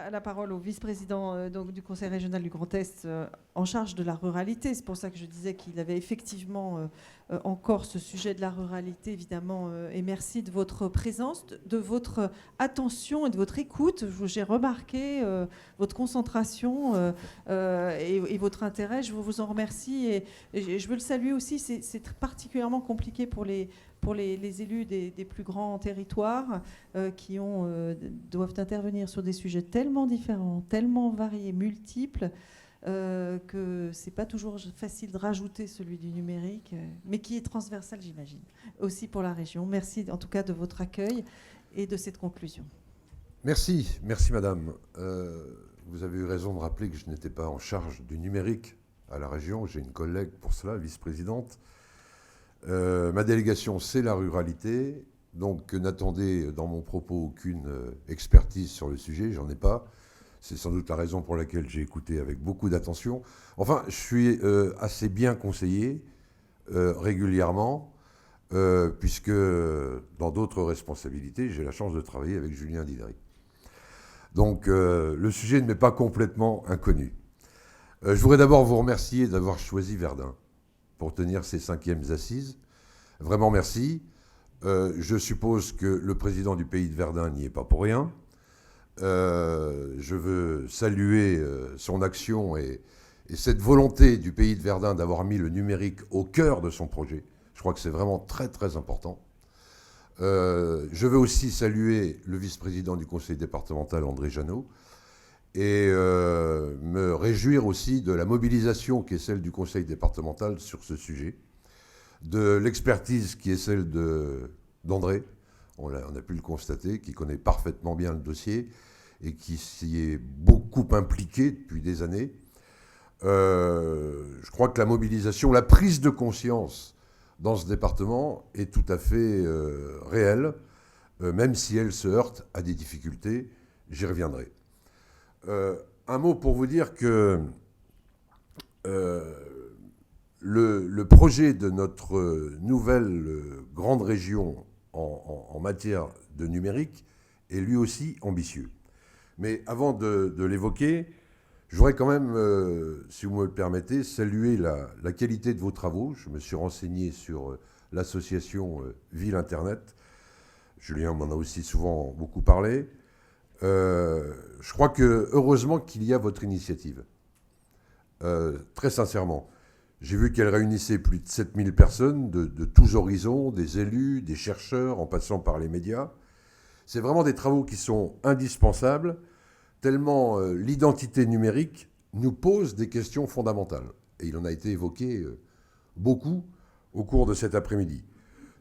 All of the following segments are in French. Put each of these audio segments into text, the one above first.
la parole au vice-président donc, du Conseil régional du Grand Est en charge de la ruralité. C'est pour ça que je disais qu'il avait effectivement encore ce sujet de la ruralité, évidemment. Et merci de votre présence, de votre attention et de votre écoute. J'ai remarqué votre concentration et votre intérêt. Je vous en remercie. Et je veux le saluer aussi. C'est particulièrement compliqué pour les élus des plus grands territoires qui doivent intervenir sur des sujets tellement différents, tellement variés, multiples, que c'est pas toujours facile de rajouter celui du numérique, mais qui est transversal, j'imagine, aussi pour la région. Merci en tout cas de votre accueil et de cette conclusion. Merci madame. Vous avez eu raison de rappeler que je n'étais pas en charge du numérique à la région. J'ai une collègue pour cela, vice-présidente. Ma délégation, c'est la ruralité. Donc n'attendez dans mon propos aucune expertise sur le sujet, j'en ai pas. C'est sans doute la raison pour laquelle j'ai écouté avec beaucoup d'attention. Enfin, je suis assez bien conseillé régulièrement, puisque dans d'autres responsabilités, j'ai la chance de travailler avec Julien Didry. Donc le sujet ne m'est pas complètement inconnu. Je voudrais d'abord vous remercier d'avoir choisi Verdun pour tenir ces 5e assises. Vraiment merci. Je suppose que le président du pays de Verdun n'y est pas pour rien. Je veux saluer son action et cette volonté du pays de Verdun d'avoir mis le numérique au cœur de son projet. Je crois que c'est vraiment très très important. Je veux aussi saluer le vice-président du conseil départemental, André Janot, et me réjouir aussi de la mobilisation qui est celle du conseil départemental sur ce sujet, de l'expertise qui est celle d'André, on a pu le constater, qui connaît parfaitement bien le dossier et qui s'y est beaucoup impliqué depuis des années. Je crois que la mobilisation, la prise de conscience dans ce département est tout à fait réelle, même si elle se heurte à des difficultés. J'y reviendrai. Un mot pour vous dire que le projet de notre nouvelle grande région en matière de numérique est lui aussi ambitieux. Mais avant de l'évoquer, je voudrais quand même, si vous me le permettez, saluer la qualité de vos travaux. Je me suis renseigné sur l'association Ville Internet. Julien m'en a aussi souvent beaucoup parlé. Je crois que, heureusement qu'il y a votre initiative. Très sincèrement. J'ai vu qu'elle réunissait plus de 7000 personnes de tous horizons, des élus, des chercheurs, en passant par les médias. C'est vraiment des travaux qui sont indispensables, tellement l'identité numérique nous pose des questions fondamentales. Et il en a été évoqué beaucoup au cours de cet après-midi.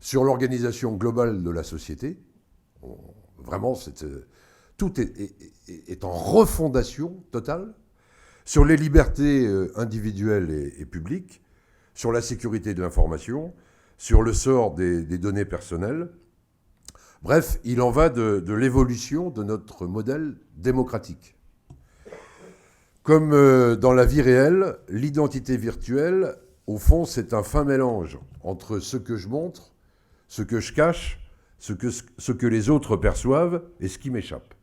Sur l'organisation globale de la société, vraiment, tout est en refondation totale. Sur les libertés individuelles et publiques, sur la sécurité de l'information, sur le sort des données personnelles. Bref, il en va de l'évolution de notre modèle démocratique. Comme dans la vie réelle, l'identité virtuelle, au fond, c'est un fin mélange entre ce que je montre, ce que je cache, ce que les autres perçoivent et ce qui m'échappe.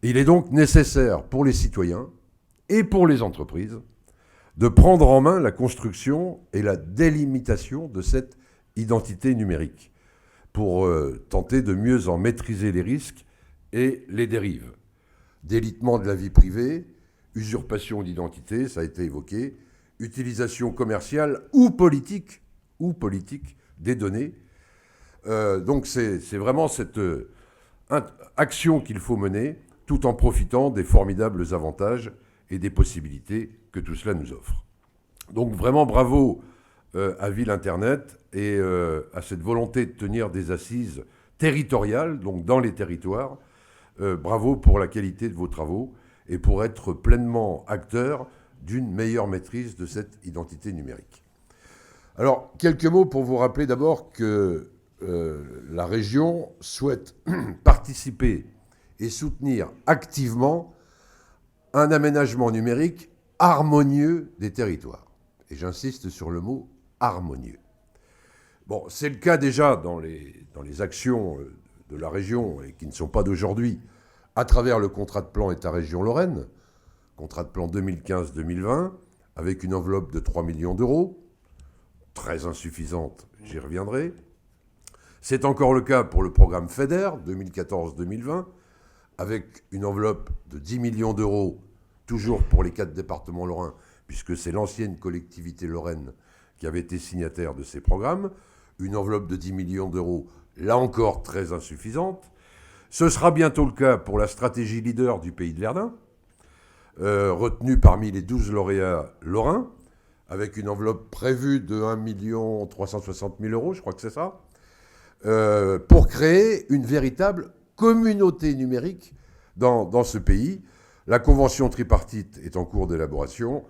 Il est donc nécessaire pour les citoyens et pour les entreprises de prendre en main la construction et la délimitation de cette identité numérique pour tenter de mieux en maîtriser les risques et les dérives. Délitement de la vie privée, usurpation d'identité, ça a été évoqué, utilisation commerciale ou politique des données. Donc c'est vraiment cette action qu'il faut mener tout en profitant des formidables avantages et des possibilités que tout cela nous offre. Donc vraiment bravo à Ville Internet et à cette volonté de tenir des assises territoriales, donc dans les territoires. Bravo pour la qualité de vos travaux et pour être pleinement acteur d'une meilleure maîtrise de cette identité numérique. Alors, quelques mots pour vous rappeler d'abord que la région souhaite participer et soutenir activement un aménagement numérique harmonieux des territoires. Et j'insiste sur le mot harmonieux. Bon, c'est le cas déjà dans les actions de la région, et qui ne sont pas d'aujourd'hui, à travers le contrat de plan État-région Lorraine, contrat de plan 2015-2020, avec une enveloppe de 3 millions d'euros, très insuffisante, j'y reviendrai. C'est encore le cas pour le programme FEDER 2014-2020, avec une enveloppe de 10 millions d'euros, toujours pour les 4 départements lorrains, puisque c'est l'ancienne collectivité lorraine qui avait été signataire de ces programmes. Une enveloppe de 10 millions d'euros, là encore très insuffisante. Ce sera bientôt le cas pour la stratégie leader du Pays de Verdun, retenue parmi les 12 lauréats lorrains, avec une enveloppe prévue de 1 360 000 euros, je crois que c'est ça, pour créer une véritable communauté numérique dans ce pays. La convention tripartite est en cours d'élaboration,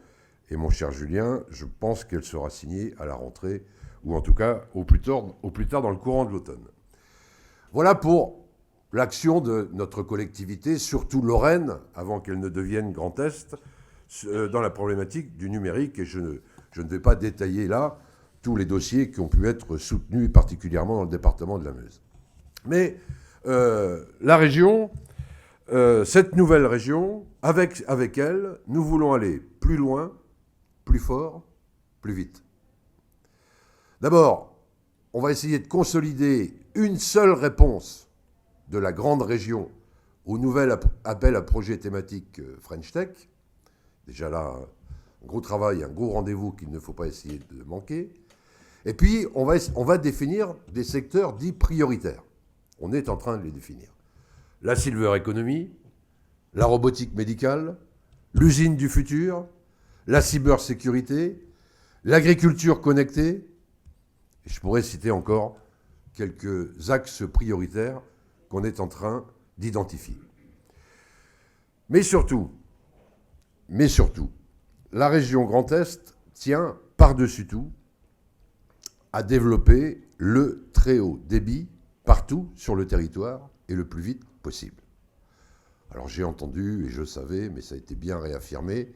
et mon cher Julien, je pense qu'elle sera signée à la rentrée, ou en tout cas au plus tard dans le courant de l'automne. Voilà pour l'action de notre collectivité, surtout lorraine, avant qu'elle ne devienne Grand Est, dans la problématique du numérique. Et je ne vais pas détailler là tous les dossiers qui ont pu être soutenus, particulièrement dans le département de la Meuse. Mais la région, cette nouvelle région, avec elle, nous voulons aller plus loin, plus fort, plus vite. D'abord, on va essayer de consolider une seule réponse de la grande région au nouvel appel à projet thématique French Tech. Déjà là, un gros travail, un gros rendez-vous qu'il ne faut pas essayer de manquer. Et puis, on va définir des secteurs dits prioritaires. On est en train de les définir. La silver economy, la robotique médicale, l'usine du futur, la cybersécurité, l'agriculture connectée. Et je pourrais citer encore quelques axes prioritaires qu'on est en train d'identifier. Mais surtout, la région Grand Est tient par-dessus tout à développer le très haut débit partout sur le territoire et le plus vite possible. Alors j'ai entendu, et je savais, mais ça a été bien réaffirmé,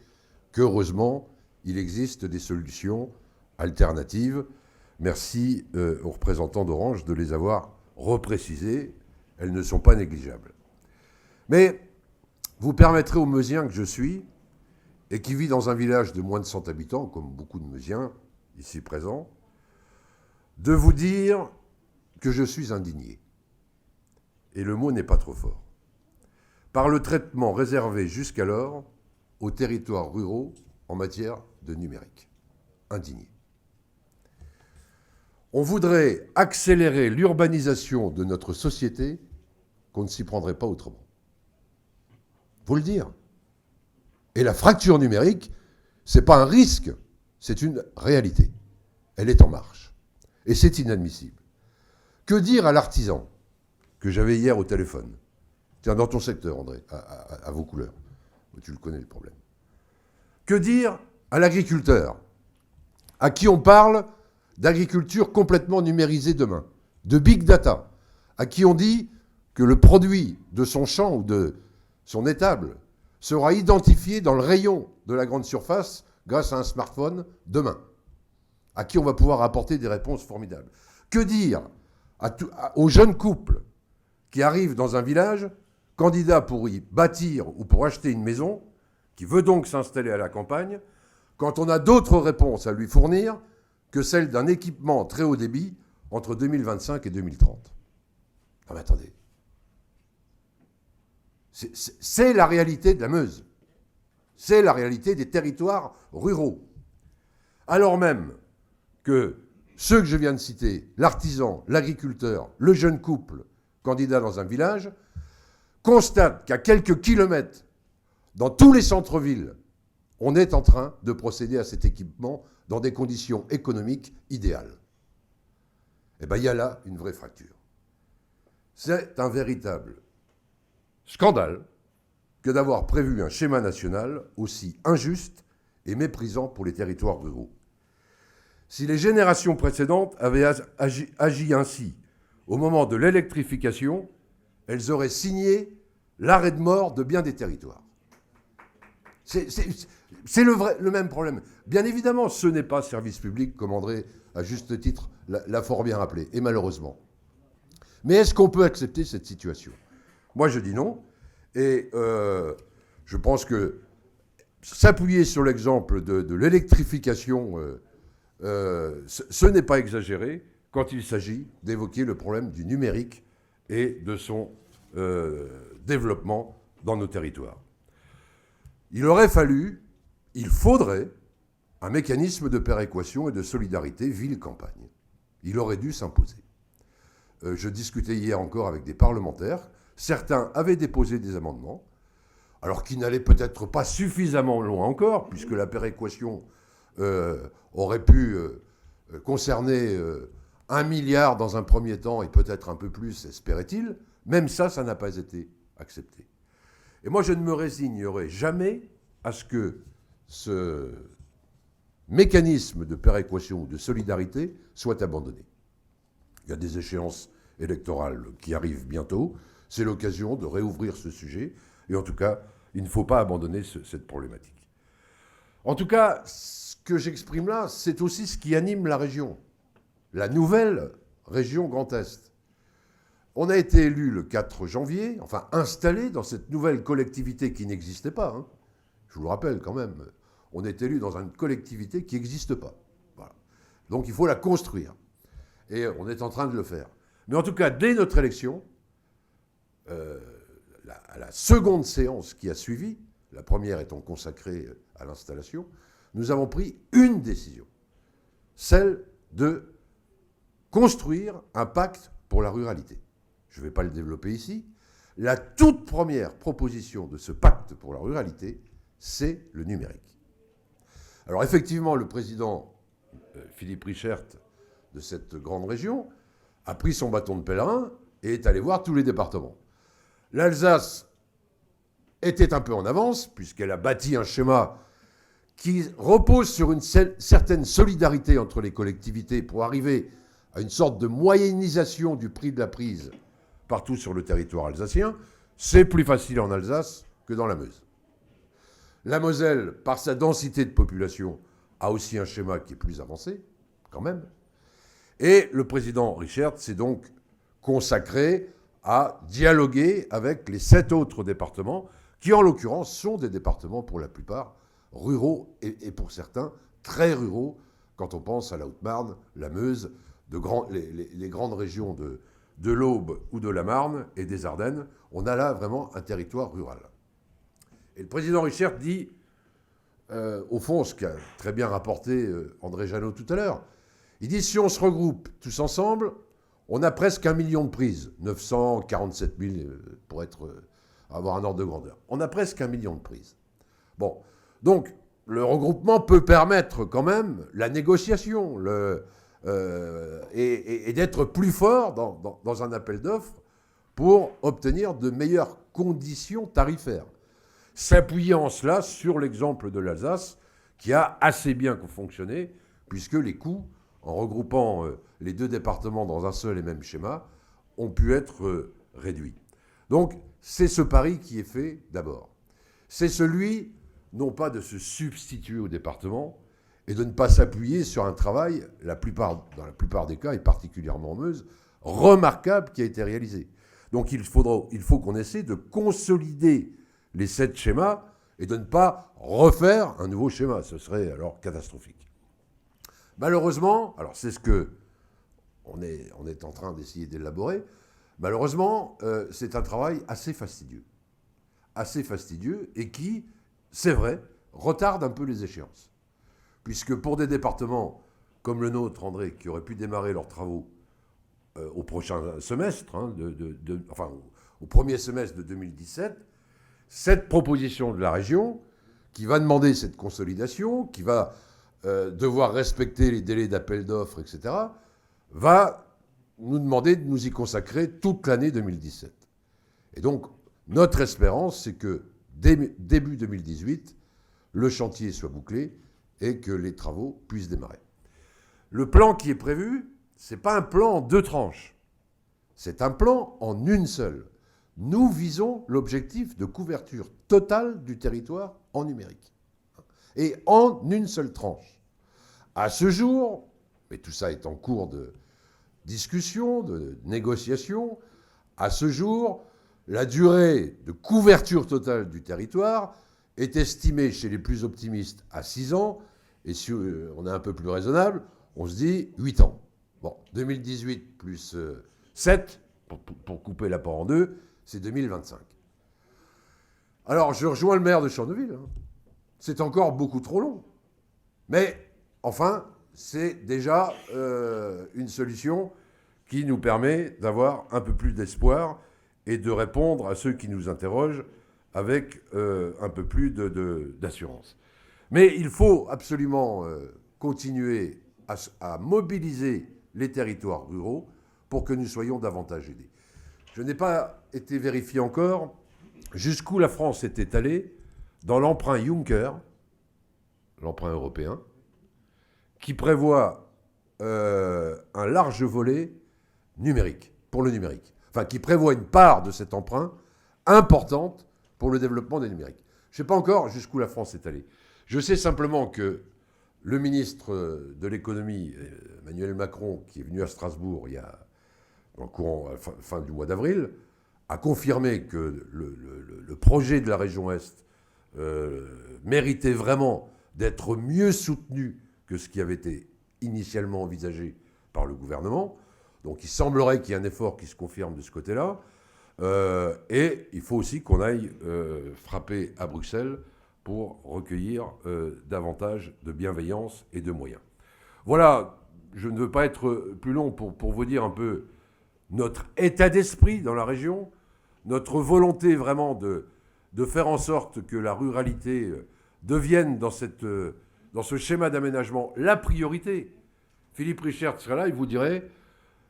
qu'heureusement, il existe des solutions alternatives. Merci aux représentants d'Orange de les avoir reprécisées. Elles ne sont pas négligeables. Mais vous permettrez aux Meusiens que je suis, et qui vit dans un village de moins de 100 habitants, comme beaucoup de Meusiens ici présents, de vous dire que je suis indigné. Et le mot n'est pas trop fort. Par le traitement réservé jusqu'alors aux territoires ruraux en matière de numérique. Indigné. On voudrait accélérer l'urbanisation de notre société, qu'on ne s'y prendrait pas autrement. Faut le dire. Et la fracture numérique, ce n'est pas un risque, c'est une réalité. Elle est en marche. Et c'est inadmissible. Que dire à l'artisan que j'avais hier au téléphone? Tiens, dans ton secteur, André, à vos couleurs. Tu le connais, le problème. Que dire à l'agriculteur, à qui on parle d'agriculture complètement numérisée demain, de big data, à qui on dit que le produit de son champ ou de son étable sera identifié dans le rayon de la grande surface grâce à un smartphone demain, à qui on va pouvoir apporter des réponses formidables. Que dire aux jeunes couples qui arrivent dans un village, candidats pour y bâtir ou pour acheter une maison, qui veut donc s'installer à la campagne, quand on a d'autres réponses à lui fournir que celle d'un équipement très haut débit entre 2025 et 2030. Non mais attendez. C'est la réalité de la Meuse. C'est la réalité des territoires ruraux. Alors même que ceux que je viens de citer, l'artisan, l'agriculteur, le jeune couple, candidat dans un village, constatent qu'à quelques kilomètres, dans tous les centres-villes, on est en train de procéder à cet équipement dans des conditions économiques idéales. Eh bien, il y a là une vraie fracture. C'est un véritable scandale que d'avoir prévu un schéma national aussi injuste et méprisant pour les territoires ruraux. Si les générations précédentes avaient agi ainsi au moment de l'électrification, elles auraient signé l'arrêt de mort de bien des territoires. C'est le même problème. Bien évidemment, ce n'est pas service public, comme André, à juste titre, l'a fort bien rappelé, et malheureusement. Mais est-ce qu'on peut accepter cette situation? Moi, je dis non. Et je pense que s'appuyer sur l'exemple de l'électrification, ce n'est pas exagéré quand il s'agit d'évoquer le problème du numérique et de son développement dans nos territoires. Il faudrait un mécanisme de péréquation et de solidarité ville-campagne. Il aurait dû s'imposer. Je discutais hier encore avec des parlementaires. Certains avaient déposé des amendements, alors qu'ils n'allaient peut-être pas suffisamment loin encore, puisque la péréquation aurait pu concerner 1 milliard dans un premier temps, et peut-être un peu plus, espérait-il. Même ça n'a pas été accepté. Et moi, je ne me résignerai jamais à ce que ce mécanisme de péréquation ou de solidarité soit abandonné. Il y a des échéances électorales qui arrivent bientôt. C'est l'occasion de réouvrir ce sujet. Et en tout cas, il ne faut pas abandonner cette problématique. En tout cas, ce que j'exprime là, c'est aussi ce qui anime la région. La nouvelle région Grand Est. On a été élu le 4 janvier, enfin installé dans cette nouvelle collectivité qui n'existait pas. Hein. Je vous le rappelle quand même. On est élu dans une collectivité qui n'existe pas. Voilà. Donc il faut la construire. Et on est en train de le faire. Mais en tout cas, dès notre élection, à la seconde séance qui a suivi, la première étant consacrée à l'installation, nous avons pris une décision, celle de construire un pacte pour la ruralité. Je ne vais pas le développer ici. La toute première proposition de ce pacte pour la ruralité, c'est le numérique. Alors effectivement, le président Philippe Richert de cette grande région a pris son bâton de pèlerin et est allé voir tous les départements. L'Alsace était un peu en avance, puisqu'elle a bâti un schéma qui repose sur une certaine solidarité entre les collectivités pour arriver à une sorte de moyennisation du prix de la prise partout sur le territoire alsacien. C'est plus facile en Alsace que dans la Meuse. La Moselle, par sa densité de population, a aussi un schéma qui est plus avancé, quand même. Et le président Richert s'est donc consacré à dialoguer avec les 7 autres départements, qui en l'occurrence sont des départements pour la plupart ruraux et pour certains très ruraux, quand on pense à la Haute-Marne, la Meuse, les grandes régions de l'Aube ou de la Marne et des Ardennes. On a là vraiment un territoire rural. Et le président Richert dit, au fond, ce qu'a très bien rapporté André Janot tout à l'heure, il dit si on se regroupe tous ensemble, on a presque 1 million de prises, 947 000 pour avoir un ordre de grandeur. On a presque 1 million de prises. Bon, donc le regroupement peut permettre quand même la négociation et d'être plus fort dans un appel d'offres pour obtenir de meilleures conditions tarifaires. S'appuyant en cela sur l'exemple de l'Alsace, qui a assez bien fonctionné, puisque les coûts, en regroupant les 2 départements dans un seul et même schéma, ont pu être réduits. Donc, c'est ce pari qui est fait d'abord. C'est celui, non pas de se substituer au département, et de ne pas s'appuyer sur un travail, dans la plupart des cas, et particulièrement en Meuse, remarquable qui a été réalisé. Donc, il faut qu'on essaie de consolider les 7 schémas et de ne pas refaire un nouveau schéma. Ce serait alors catastrophique. Malheureusement, alors c'est ce que on est en train d'essayer d'élaborer, malheureusement, c'est un travail assez fastidieux et qui, c'est vrai, retarde un peu les échéances. Puisque pour des départements comme le nôtre, André, qui auraient pu démarrer leurs travaux au prochain semestre, au premier semestre de 2017, cette proposition de la région, qui va demander cette consolidation, qui va devoir respecter les délais d'appel d'offres, etc., va nous demander de nous y consacrer toute l'année 2017. Et donc, notre espérance, c'est que début 2018, le chantier soit bouclé et que les travaux puissent démarrer. Le plan qui est prévu, ce n'est pas un plan en 2 tranches. C'est un plan en une seule. Nous visons l'objectif de couverture totale du territoire en numérique. Et en une seule tranche. À ce jour, mais tout ça est en cours de discussion, de négociation, à ce jour, la durée de couverture totale du territoire est estimée chez les plus optimistes à 6 ans, et si on est un peu plus raisonnable, on se dit 8 ans. Bon, 2018 plus 7, pour couper l'apport en deux, c'est 2025. Alors, je rejoins le maire de Charleville. C'est encore beaucoup trop long. Mais, enfin, c'est déjà une solution qui nous permet d'avoir un peu plus d'espoir et de répondre à ceux qui nous interrogent avec un peu plus d'assurance. Mais il faut absolument continuer à mobiliser les territoires ruraux pour que nous soyons davantage aidés. Je n'ai pas été vérifié encore jusqu'où la France était allée dans l'emprunt Juncker, l'emprunt européen, qui prévoit un large volet numérique, pour le numérique. Enfin, qui prévoit une part de cet emprunt importante pour le développement des numériques. Je ne sais pas encore jusqu'où la France est allée. Je sais simplement que le ministre de l'économie, Emmanuel Macron, qui est venu à Strasbourg il y a, dans le courant, fin du mois d'avril, a confirmé que le projet de la région Est méritait vraiment d'être mieux soutenu que ce qui avait été initialement envisagé par le gouvernement. Donc il semblerait qu'il y ait un effort qui se confirme de ce côté-là. Et il faut aussi qu'on aille frapper à Bruxelles pour recueillir davantage de bienveillance et de moyens. Voilà, je ne veux pas être plus long pour vous dire un peu notre état d'esprit dans la région, notre volonté vraiment de faire en sorte que la ruralité devienne dans ce schéma d'aménagement la priorité. Philippe Richert serait là, il vous dirait,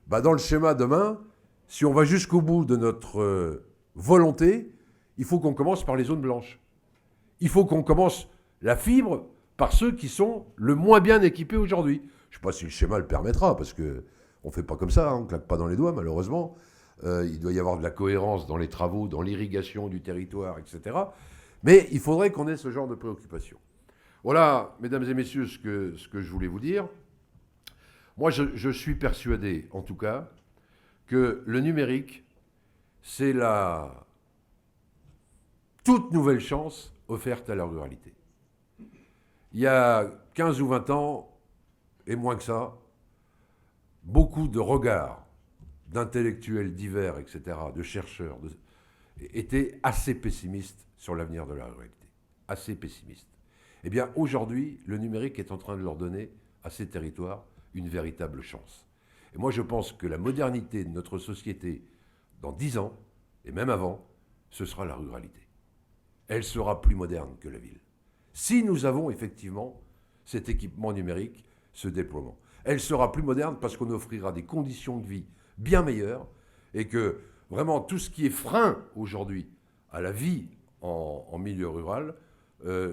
dans le schéma demain, si on va jusqu'au bout de notre volonté, il faut qu'on commence par les zones blanches. Il faut qu'on commence la fibre par ceux qui sont le moins bien équipés aujourd'hui. Je ne sais pas si le schéma le permettra, parce qu'on ne fait pas comme ça, on ne claque pas dans les doigts, malheureusement. Il doit y avoir de la cohérence dans les travaux, dans l'irrigation du territoire, etc. Mais il faudrait qu'on ait ce genre de préoccupation. Voilà, mesdames et messieurs, ce que je voulais vous dire. Moi, je suis persuadé, en tout cas, que le numérique, c'est la toute nouvelle chance offerte à la ruralité. Il y a 15 ou 20 ans, et moins que ça, beaucoup de regards d'intellectuels divers, etc., de chercheurs, étaient assez pessimistes sur l'avenir de la ruralité. Assez pessimistes. Eh bien, aujourd'hui, le numérique est en train de leur donner à ces territoires une véritable chance. Et moi, je pense que la modernité de notre société, dans 10 ans, et même avant, ce sera la ruralité. Elle sera plus moderne que la ville. Si nous avons effectivement cet équipement numérique, ce déploiement. Elle sera plus moderne parce qu'on offrira des conditions de vie bien meilleures et que vraiment tout ce qui est frein aujourd'hui à la vie en milieu rural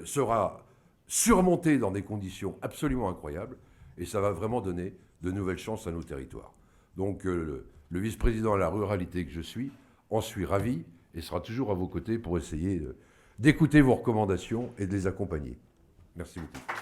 sera surmonté dans des conditions absolument incroyables et ça va vraiment donner de nouvelles chances à nos territoires. Donc le vice-président à la ruralité que je suis en suis ravi et sera toujours à vos côtés pour essayer d'écouter vos recommandations et de les accompagner. Merci beaucoup.